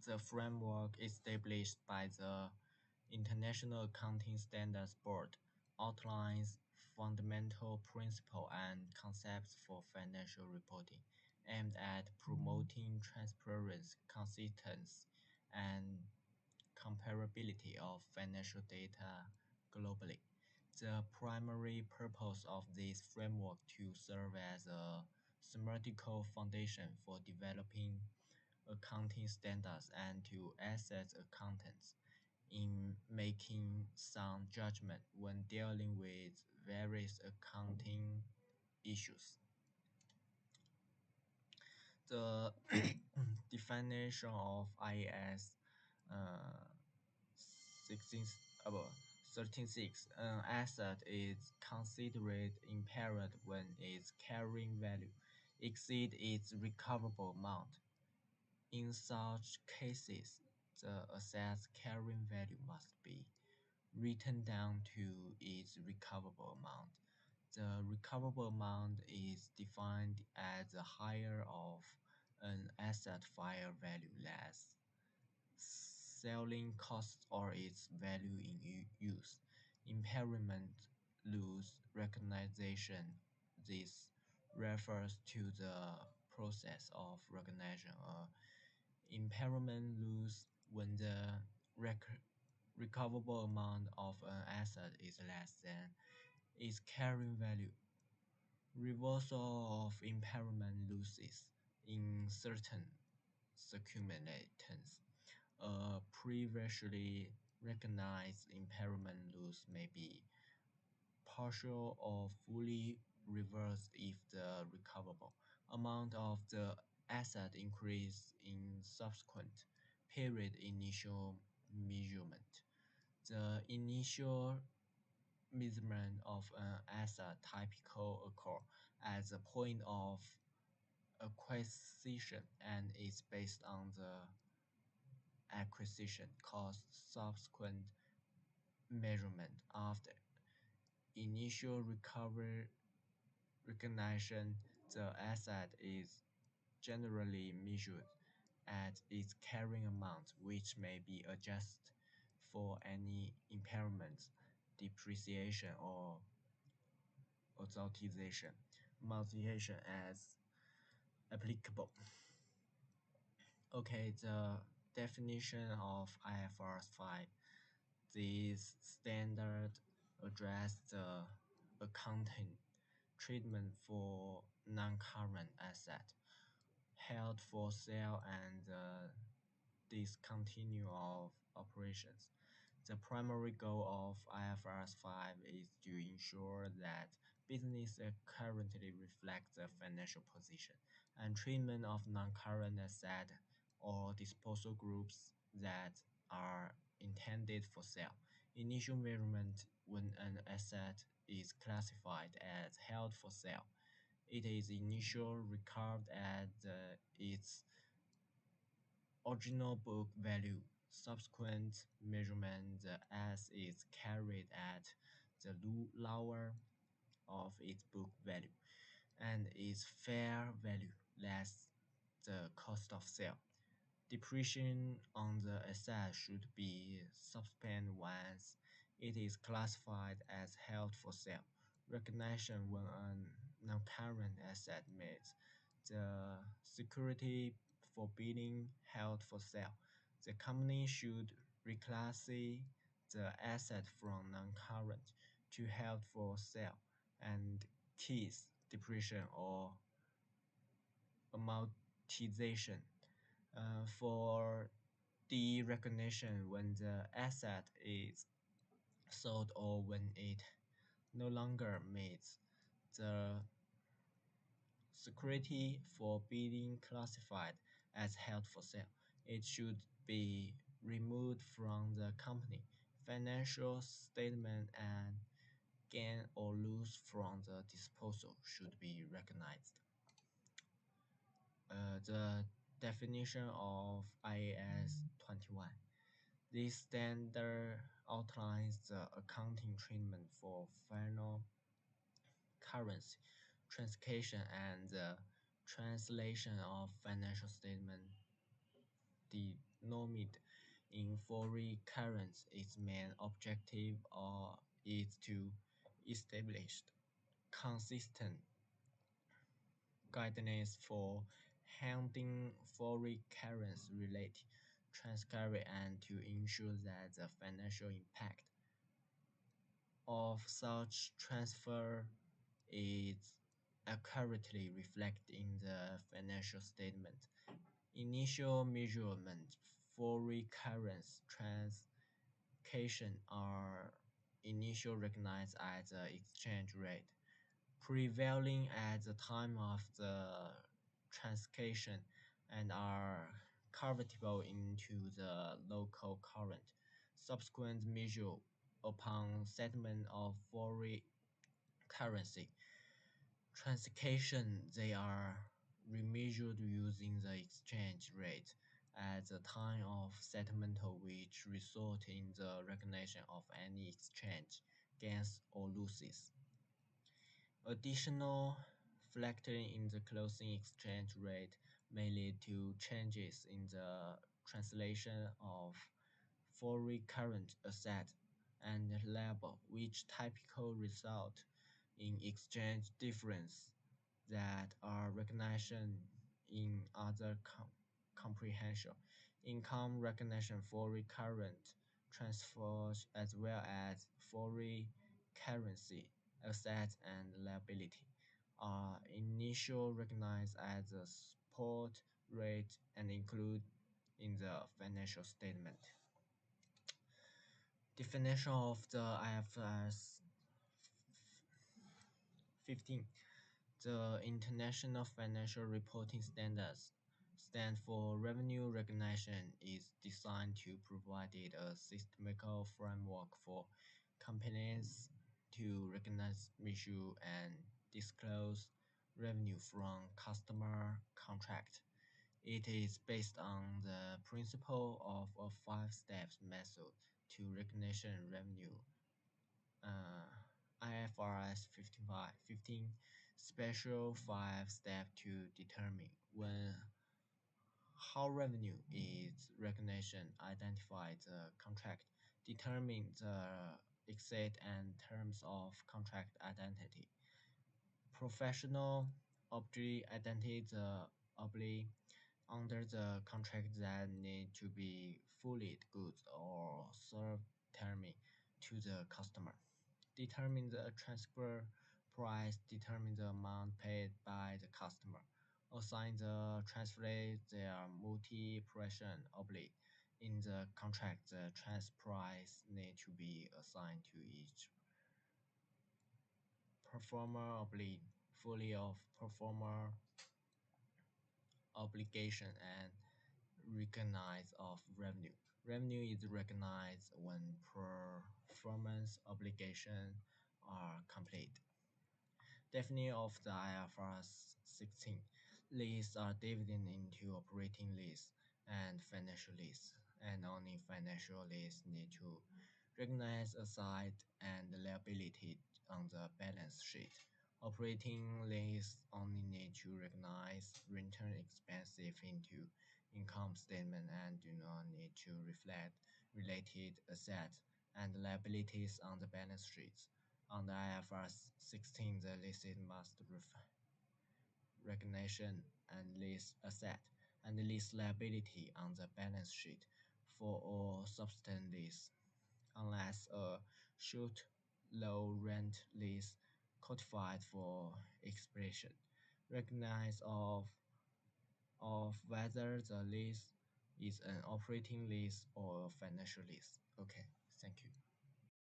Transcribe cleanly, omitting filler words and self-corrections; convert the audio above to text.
The framework established by the International Accounting Standards Board outlines fundamental principles and concepts for financial reporting, aimed at promoting transparency, consistency, and comparability of financial data globally. The primary purpose of this framework to serve as a theoretical foundation for developing accounting standards and to assist accountants in making sound judgment when dealing with various accounting issues. The definition of IAS uh, 16 about 13.6, an asset is considered impaired when its carrying value exceeds its recoverable amount. In such cases, the asset's carrying value must be written down to its recoverable amount. The recoverable amount is defined as the higher of an asset fair value less selling costs or its value in use. Impairment loss recognition. This refers to the process of recognition impairment loss when the recoverable amount of an asset is less than its carrying value. Reversal of impairment losses in certain circumstances. A previously recognized impairment loss may be partial or fully reversed if the recoverable amount of the asset increased in subsequent period initial measurement. The initial measurement of an asset typically occur at the point of acquisition and is based on the acquisition cost subsequent measurement after initial recovery recognition. The asset is generally measured at its carrying amount, which may be adjusted for any impairments, depreciation, or amortization as applicable. The definition of IFRS 5. This standard addresses the accounting treatment for non-current assets held for sale and the discontinue of operations. The primary goal of IFRS 5 is to ensure that business currently reflects the financial position and treatment of non-current assets or disposal groups that are intended for sale. Initial measurement when an asset is classified as held for sale. It is initially recorded at its original book value. Subsequent measurement the S is carried at the lower of its book value and its fair value less the cost of sale. Depreciation on the asset should be suspended once it is classified as held for sale. Recognition when a non-current asset meets the security for being held for sale. The company should reclassify the asset from non-current to held for sale and cease depreciation or amortization for the recognition when the asset is sold or when it no longer meets the security for being classified as held for sale. It should be removed from the company financial statement and gain or loss from the disposal should be recognized. The definition of IAS 21. This standard outlines the accounting treatment for final currency transaction and the translation of financial statement denominated in foreign currency. Its main objective is to establish consistent guidance for handling foreign currency related transactions and to ensure that the financial impact of such transfer is accurately reflected in the financial statement. Initial measurement foreign currency transactions are initially recognized as the exchange rate prevailing at the time of the transaction and are convertible into the local current. Subsequent measure upon settlement of foreign currency transaction they are remeasured using the exchange rate at the time of settlement which result in the recognition of any exchange gains or losses. Additional factoring in the closing exchange rate may lead to changes in the translation of foreign current asset and liable, which typically result in exchange difference that are recognized in other comprehension. Income recognition foreign current transfers as well as foreign currency assets and liability are initially recognized as a spot rate and included in the financial statement. Definition of the IFRS 15. The International Financial Reporting Standards stand for revenue recognition is designed to provide a systemical framework for companies to recognize, measure, and disclose revenue from customer contract. It is based on the principle of a five-step method to recognition revenue IFRS 15 special five step to determine when how revenue is recognition, identify the contract, determine the exit and terms of contract identity. Professional object identity the obli under the contract that need to be fully goods or served terming to the customer. Determine the transfer price, determine the amount paid by the customer. Assign the transfer rate, their multiplication obli. In the contract, the transfer price need to be assigned to each performer obli, fully of performer obligation and recognize of revenue. Revenue is recognized when performance obligation are complete. Definition of the IFRS 16. Leases are divided into operating lease and financial lease, and only financial lease need to recognize asset and liability on the balance sheet. Operating lease only need to recognize return expenses into income statement and do not need to reflect related assets and liabilities on the balance sheet. On the IFRS 16, the lease must recognition and lease asset and lease liability on the balance sheet for all substance lease, unless a short low rent lease codified for expiration. Recognize of whether the lease is an operating lease or a financial lease. Okay, thank you.